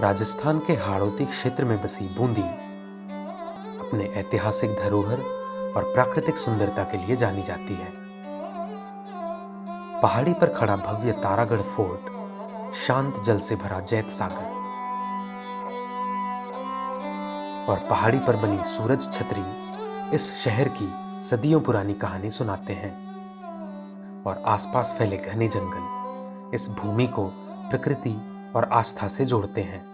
राजस्थान के हाड़ौती क्षेत्र में बसी बूंदी अपने ऐतिहासिक धरोहर और प्राकृतिक सुंदरता के लिए जानी जाती है। पहाड़ी पर खड़ा भव्य तारागढ़ फोर्ट, शांत जल से भरा जैत सागर और पहाड़ी पर बनी सूरज छतरी इस शहर की सदियों पुरानी कहानी सुनाते हैं। और आसपास फैले घने जंगल इस भूमि को प्रकृति और आस्था से जोड़ते हैं।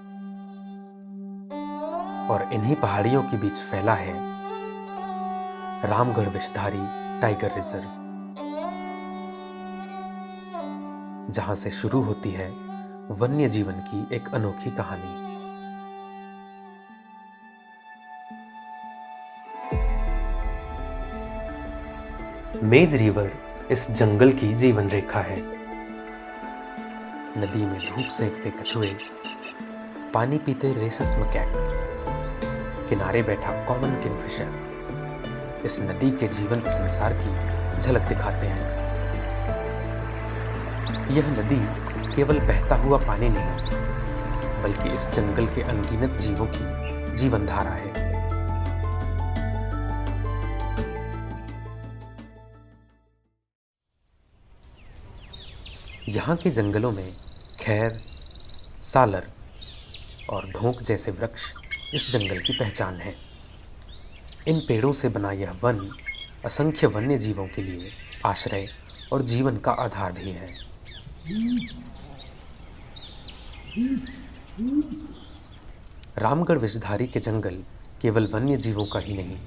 और इन्हीं पहाड़ियों के बीच फैला है रामगढ़ विषधारी टाइगर रिजर्व, जहां से शुरू होती है वन्य जीवन की एक अनोखी कहानी। मेज रिवर इस जंगल की जीवन रेखा है। नदी में धूप सेकते कछुए, पानी पीते रेसस मकैक, किनारे बैठा कॉमन किंगफिशर इस नदी के जीवंत संसार की झलक दिखाते हैं। यह नदी केवल बहता हुआ पानी नहीं, बल्कि इस जंगल के अनगिनत जीवों की जीवन धारा है। यहाँ के जंगलों में खैर, सालर और ढोंक जैसे वृक्ष इस जंगल की पहचान है। इन पेड़ों से बना यह वन असंख्य वन्य जीवों के लिए आश्रय और जीवन का आधार भी है। रामगढ़ विषधारी के जंगल केवल वन्य जीवों का ही नहीं,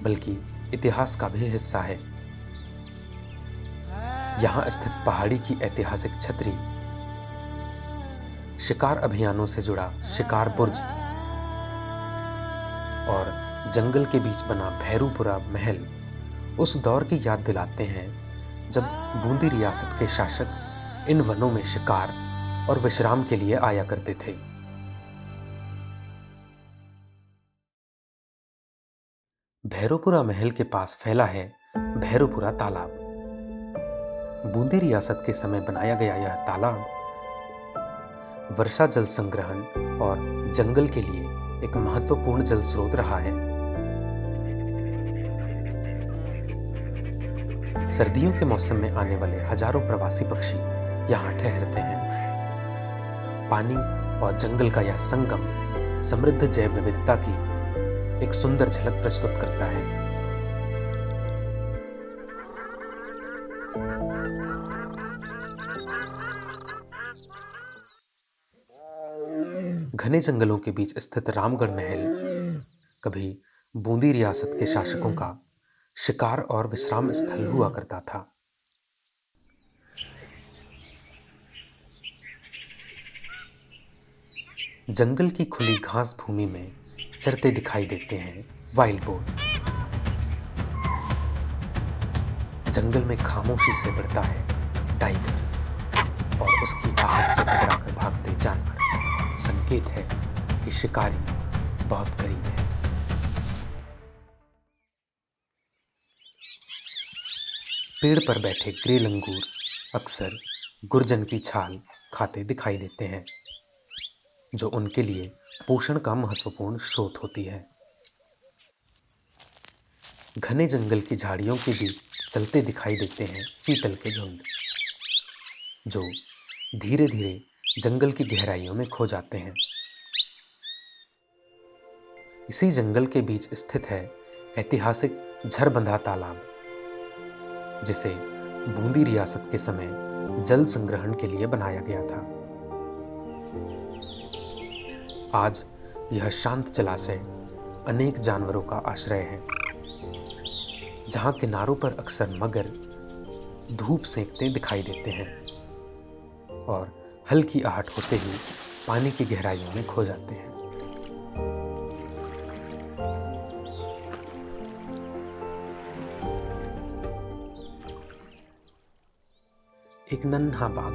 बल्कि इतिहास का भी हिस्सा है। यहाँ स्थित पहाड़ी की ऐतिहासिक छतरी, शिकार अभियानों से जुड़ा शिकार बुर्ज और जंगल के बीच बना भैरूपुरा महल उस दौर की याद दिलाते हैं जब बूंदी रियासत के शासक इन वनों में शिकार और विश्राम के लिए आया करते थे। भैरूपुरा महल के पास फैला है भैरूपुरा तालाब। बूंदी रियासत के समय बनाया गया यह तालाब वर्षा जल संग्रहण और जंगल के लिए एक महत्वपूर्ण जल स्रोत रहा है। सर्दियों के मौसम में आने वाले हजारों प्रवासी पक्षी यहाँ ठहरते हैं। पानी और जंगल का यह संगम समृद्ध जैव विविधता की एक सुंदर झलक प्रस्तुत करता है। घने जंगलों के बीच स्थित रामगढ़ महल कभी बूंदी रियासत के शासकों का शिकार और विश्राम स्थल हुआ करता था। जंगल की खुली घास भूमि में चरते दिखाई देते हैं वाइल्ड बोर। जंगल में खामोशी से बढ़ता है टाइगर और उसकी आहट से घबराकर भागते जानवर संकेत है कि शिकारी बहुत करीब है। पेड़ पर बैठे ग्रे लंगूर अक्सर गुर्जन की छाल खाते दिखाई देते हैं, जो उनके लिए पोषण का महत्वपूर्ण स्रोत होती है। घने जंगल की झाड़ियों के बीच चलते दिखाई देते हैं चीतल के झुंड, जो धीरे धीरे जंगल की गहराइयों में खो जाते हैं। इसी जंगल के बीच स्थित है ऐतिहासिक झरबंधा तालाब, जिसे बूंदी रियासत के समय जल संग्रहण के लिए बनाया गया था। आज यह शांत जलाशय अनेक जानवरों का आश्रय है, जहां किनारों पर अक्सर मगर धूप सेकते दिखाई देते हैं और हल्की आहट होते ही पानी की गहराइयों में खो जाते हैं। एक नन्हा बाघ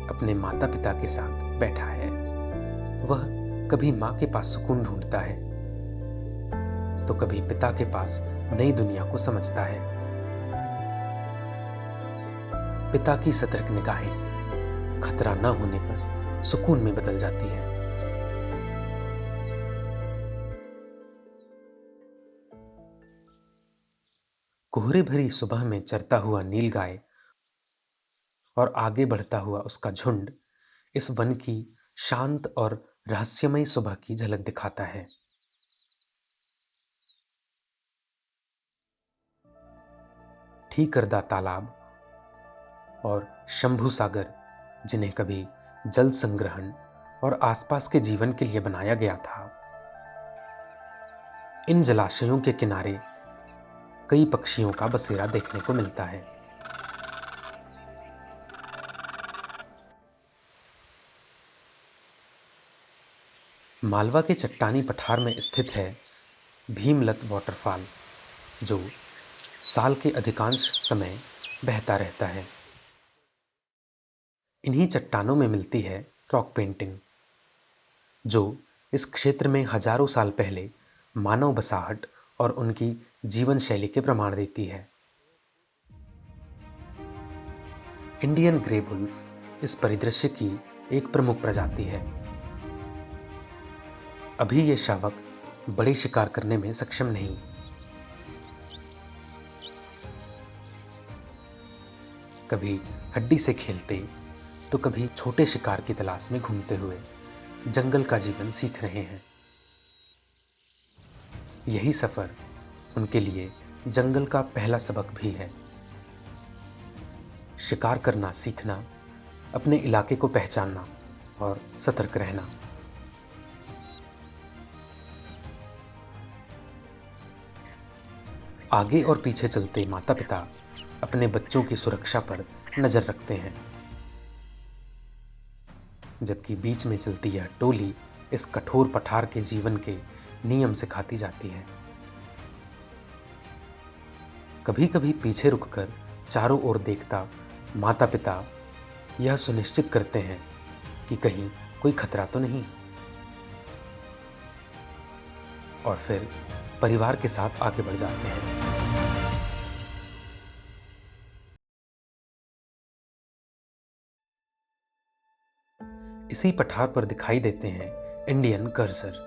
अपने माता पिता के साथ बैठा है। वह कभी माँ के पास सुकून ढूंढता है, तो कभी पिता के पास नई दुनिया को समझता है। पिता की सतर्क निगाहें खतरा न होने पर सुकून में बदल जाती है। कोहरे भरी सुबह में चरता हुआ नीलगाय और आगे बढ़ता हुआ उसका झुंड इस वन की शांत और रहस्यमयी सुबह की झलक दिखाता है। ठीकरदा तालाब और शंभू सागर, जिन्हें कभी जल संग्रहण और आसपास के जीवन के लिए बनाया गया था, इन जलाशयों के किनारे कई पक्षियों का बसेरा देखने को मिलता है। मालवा के चट्टानी पठार में स्थित है भीमलत वाटरफॉल, जो साल के अधिकांश समय बहता रहता है। इन्हीं चट्टानों में मिलती है रॉक पेंटिंग, जो इस क्षेत्र में हजारों साल पहले मानव बसाहट और उनकी जीवन शैली के प्रमाण देती है। इंडियन ग्रे वुल्फ इस परिदृश्य की एक प्रमुख प्रजाति है। अभी ये शावक बड़े शिकार करने में सक्षम नहीं। कभी हड्डी से खेलते तो कभी छोटे शिकार की तलाश में घूमते हुए जंगल का जीवन सीख रहे हैं। यही सफर उनके लिए जंगल का पहला सबक भी है। शिकार करना सीखना, अपने इलाके को पहचानना और सतर्क रहना। आगे और पीछे चलते माता पिता अपने बच्चों की सुरक्षा पर नजर रखते हैं, जबकि बीच में चलती यह टोली इस कठोर पठार के जीवन के नियम सिखाती जाती है। कभी कभी पीछे रुककर चारों ओर देखता माता पिता यह सुनिश्चित करते हैं कि कहीं कोई खतरा तो नहीं, और फिर परिवार के साथ आगे बढ़ जाते हैं। इसी पठार पर दिखाई देते हैं इंडियन कर्सर।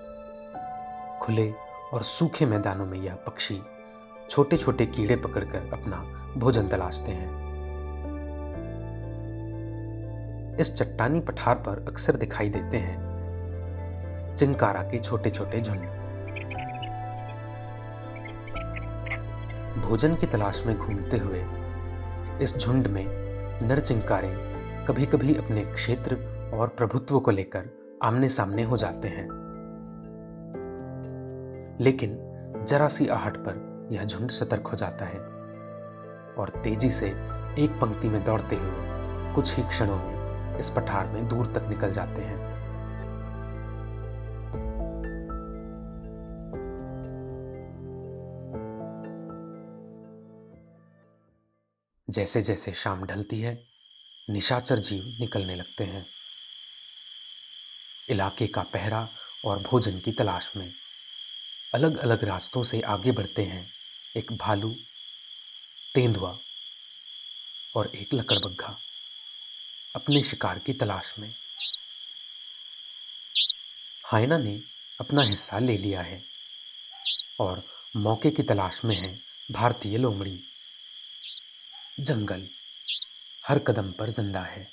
खुले और सूखे मैदानों में यह पक्षी छोटे छोटे कीड़े पकड़कर अपना भोजन तलाशते हैं। इस चट्टानी पठार पर अक्सर दिखाई देते हैं चिंकारा के छोटे छोटे झुंड। भोजन की तलाश में घूमते हुए इस झुंड में नर चिंकारे कभी कभी अपने क्षेत्र और प्रभुत्व को लेकर आमने सामने हो जाते हैं, लेकिन जरा सी आहट पर यह झुंड सतर्क हो जाता है और तेजी से एक पंक्ति में दौड़ते हुए कुछ ही क्षणों में इस पठार में दूर तक निकल जाते हैं। जैसे जैसे शाम ढलती है, निशाचर जीव निकलने लगते हैं, इलाके का पहरा और भोजन की तलाश में। अलग अलग रास्तों से आगे बढ़ते हैं एक भालू, तेंदुआ और एक लकड़बग्घा अपने शिकार की तलाश में। हाइना ने अपना हिस्सा ले लिया है और मौके की तलाश में है भारतीय लोमड़ी। जंगल हर कदम पर जिंदा है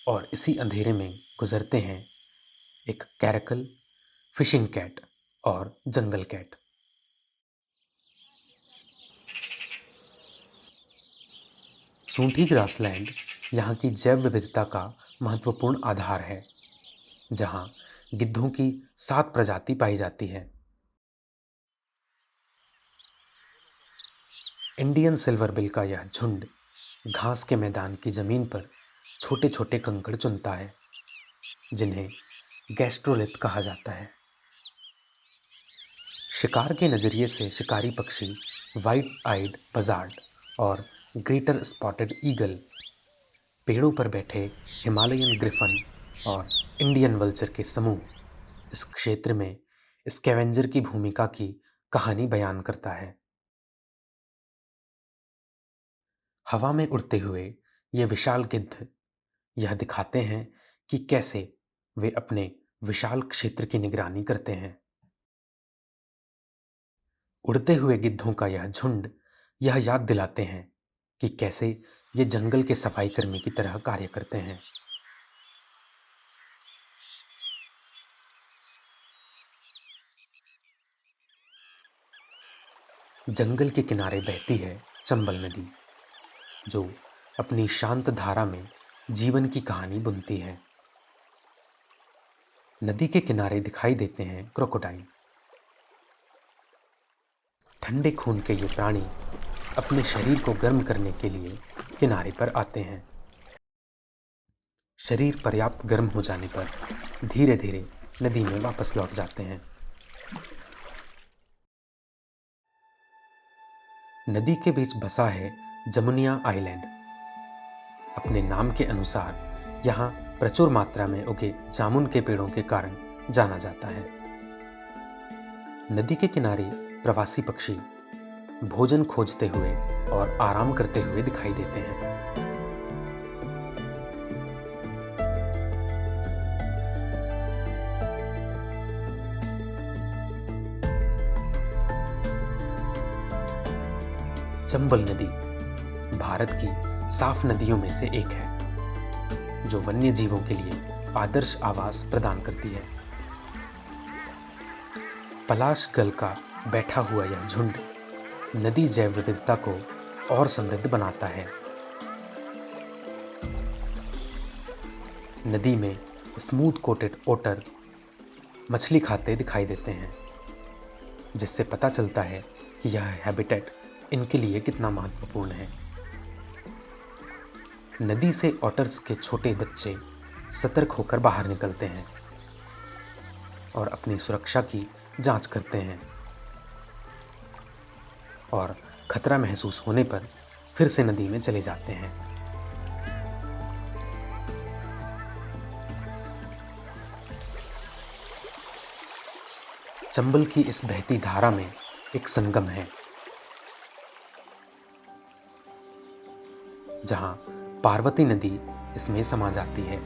और इसी अंधेरे में गुजरते हैं एक कैरकल, फिशिंग कैट और जंगल कैट। सूंठी ग्रासलैंड यहाँ की जैव विविधता का महत्वपूर्ण आधार है, जहाँ गिद्धों की 7 प्रजाति पाई जाती है। इंडियन सिल्वर बिल का यह झुंड घास के मैदान की जमीन पर छोटे छोटे कंकड़ चुनता है, जिन्हें गैस्ट्रोलिथ कहा जाता है। शिकार के नजरिए से शिकारी पक्षी व्हाइट आइड बजार्ड और ग्रेटर स्पॉटेड ईगल, पेड़ों पर बैठे हिमालयन ग्रिफन और इंडियन वल्चर के समूह इस क्षेत्र में स्कैवेंजर की भूमिका की कहानी बयान करता है। हवा में उड़ते हुए ये विशाल गिद्ध यह दिखाते हैं कि कैसे वे अपने विशाल क्षेत्र की निगरानी करते हैं। उड़ते हुए गिद्धों का यह झुंड यह याद दिलाते हैं कि कैसे ये जंगल के सफाई कर्मी की तरह कार्य करते हैं। जंगल के किनारे बहती है चंबल नदी, जो अपनी शांत धारा में जीवन की कहानी बुनती है। नदी के किनारे दिखाई देते हैं क्रोकोडाइल। ठंडे खून के ये प्राणी अपने शरीर को गर्म करने के लिए किनारे पर आते हैं। शरीर पर्याप्त गर्म हो जाने पर धीरे धीरे नदी में वापस लौट जाते हैं। नदी के बीच बसा है जमुनिया आइलैंड। अपने नाम के अनुसार यहाँ प्रचुर मात्रा में उगे जामुन के पेड़ों के कारण जाना जाता है। नदी के किनारे प्रवासी पक्षी भोजन खोजते हुए और आराम करते हुए दिखाई देते हैं। चंबल नदी भारत की साफ नदियों में से एक है, जो वन्य जीवों के लिए आदर्श आवास प्रदान करती है। पलाश गल का बैठा हुआ यह झुंड नदी जैव विविधता को और समृद्ध बनाता है। नदी में स्मूथ कोटेड ओटर मछली खाते दिखाई देते हैं, जिससे पता चलता है कि यह हैबिटेट इनके लिए कितना महत्वपूर्ण है। नदी से ऑटर्स के छोटे बच्चे सतर्क होकर बाहर निकलते हैं और अपनी सुरक्षा की जांच करते हैं, और खतरा महसूस होने पर फिर से नदी में चले जाते हैं। चंबल की इस बहती धारा में एक संगम है, जहां पार्वती नदी इसमें समा जाती है।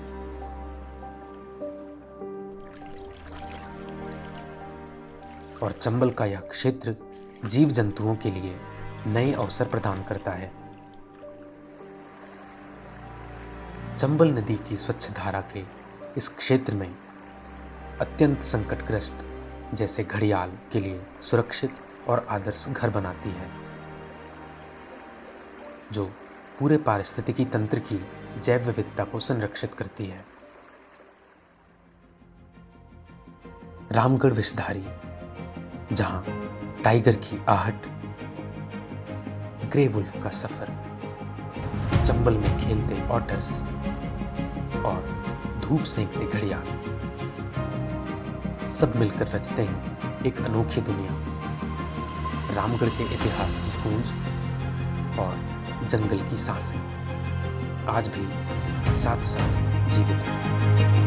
और चंबल का यह क्षेत्र जीव जंतुओं के लिए नए अवसर प्रदान करता है। चंबल नदी की स्वच्छ धारा के इस क्षेत्र में अत्यंत संकटग्रस्त जैसे घड़ियाल के लिए सुरक्षित और आदर्श घर बनाती है, जो पूरे पारिस्थितिकी तंत्र की जैव विविधता को संरक्षित करती है। रामगढ़ विषधारी, जहां टाइगर की आहट, ग्रे वुल्फ का सफर, चंबल में खेलते ऑटर्स और धूप सेंकते घड़ियाल सब मिलकर रचते हैं एक अनोखी दुनिया। रामगढ़ के इतिहास की गूंज और जंगल की सांसें आज भी साथ साथ जीवित हैं।